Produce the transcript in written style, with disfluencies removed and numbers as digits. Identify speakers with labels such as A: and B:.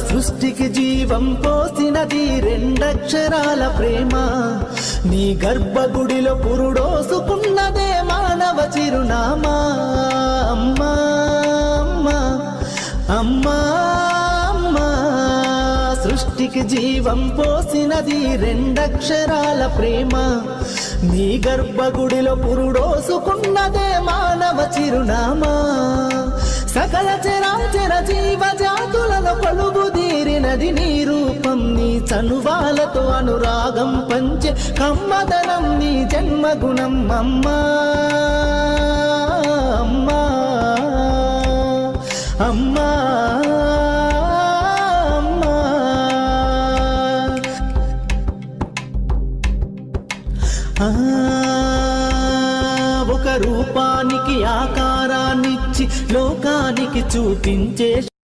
A: సృష్టికి జీవం పోసినది రెండక్షరాల ప్రేమ. నీ గర్భగుడిలో పురుడోసుకున్నదే మానవ చిరునామా. అమ్మా అమ్మా అమ్మా అమ్మా, సృష్టికి జీవం పోసినది రెండక్షరాల ప్రేమ. నీ గర్భగుడిలో పురుడోసుకున్నదే మానవ చిరునామా. సకల చరాచర జీవ జాతులలో కొలువుదీరినది నీ రూపం. నీ చనువాలతో అనురాగం పంచే కమ్మదనం నీ జన్మగుణం. అమ్మా అమ్మా అమ్మా ఒక రూపానికి ఆకారాన్నిచ్చి లోకానికి చూపించే